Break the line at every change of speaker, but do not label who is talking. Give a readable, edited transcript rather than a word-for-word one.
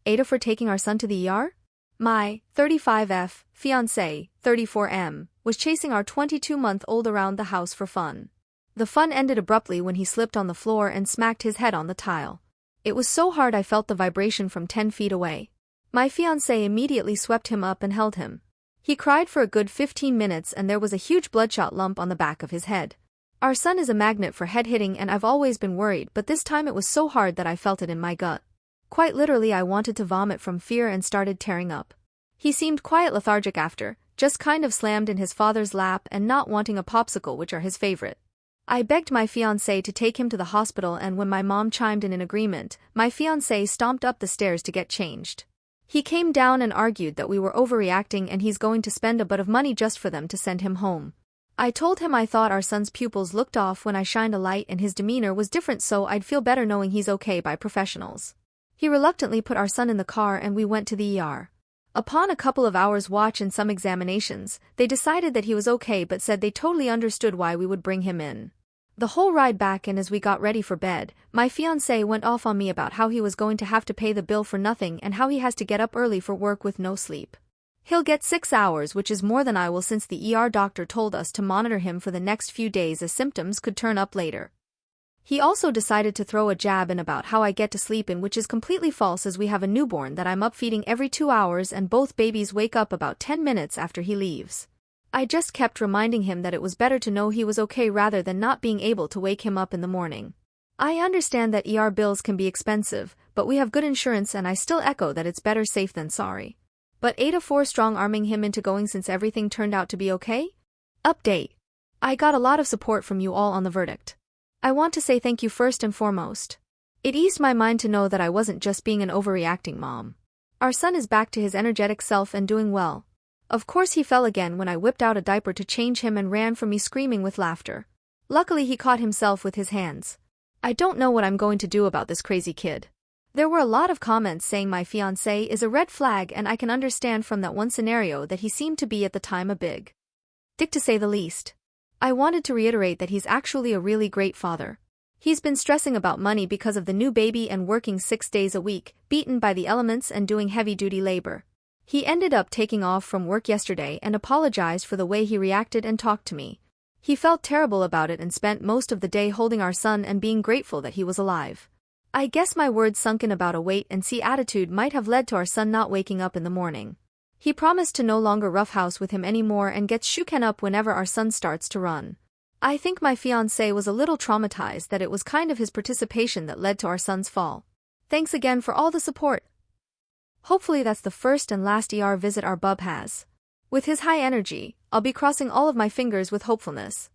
AITA for taking our son to the ER? My 35F fiancé, 34M, was chasing our 22-month-old around the house for fun. The fun ended abruptly when he slipped on the floor and smacked his head on the tile. It was so hard I felt the vibration from 10 feet away. My fiancé immediately swept him up and held him. He cried for a good 15 minutes and there was a huge bloodshot lump on the back of his head. Our son is a magnet for head hitting and I've always been worried, but this time it was so hard that I felt it in my gut. Quite literally I wanted to vomit from fear and started tearing up. He seemed quite lethargic after, just kind of slammed in his father's lap and not wanting a popsicle, which are his favorite. I begged my fiancé to take him to the hospital, and when my mom chimed in agreement, my fiancé stomped up the stairs to get changed. He came down and argued that we were overreacting and he's going to spend a butt of money just for them to send him home. I told him I thought our son's pupils looked off when I shined a light and his demeanor was different, so I'd feel better knowing he's okay by professionals. He reluctantly put our son in the car and we went to the ER. Upon a couple of hours watch and some examinations, they decided that he was okay but said they totally understood why we would bring him in. The whole ride back and as we got ready for bed, my fiancé went off on me about how he was going to have to pay the bill for nothing and how he has to get up early for work with no sleep. He'll get 6 hours, which is more than I will, since the ER doctor told us to monitor him for the next few days as symptoms could turn up later. He also decided to throw a jab in about how I get to sleep in, which is completely false as we have a newborn that I'm up feeding every 2 hours and both babies wake up about 10 minutes after he leaves. I just kept reminding him that it was better to know he was okay rather than not being able to wake him up in the morning. I understand that ER bills can be expensive, but we have good insurance and I still echo that it's better safe than sorry. But AITA for strong-arming him into going since everything turned out to be okay? Update. I got a lot of support from you all on the verdict. I want to say thank you first and foremost. It eased my mind to know that I wasn't just being an overreacting mom. Our son is back to his energetic self and doing well. Of course he fell again when I whipped out a diaper to change him and ran from me screaming with laughter. Luckily he caught himself with his hands. I don't know what I'm going to do about this crazy kid. There were a lot of comments saying my fiancé is a red flag, and I can understand from that one scenario that he seemed to be at the time a big dick to say the least. I wanted to reiterate that he's actually a really great father. He's been stressing about money because of the new baby and working 6 days a week, beaten by the elements and doing heavy-duty labor. He ended up taking off from work yesterday and apologized for the way he reacted and talked to me. He felt terrible about it and spent most of the day holding our son and being grateful that he was alive. I guess my words sunk in about a wait-and-see attitude might have led to our son not waking up in the morning. He promised to no longer roughhouse with him anymore and gets shooken up whenever our son starts to run. I think my fiancé was a little traumatized that it was kind of his participation that led to our son's fall. Thanks again for all the support. Hopefully that's the first and last ER visit our bub has. With his high energy, I'll be crossing all of my fingers with hopefulness.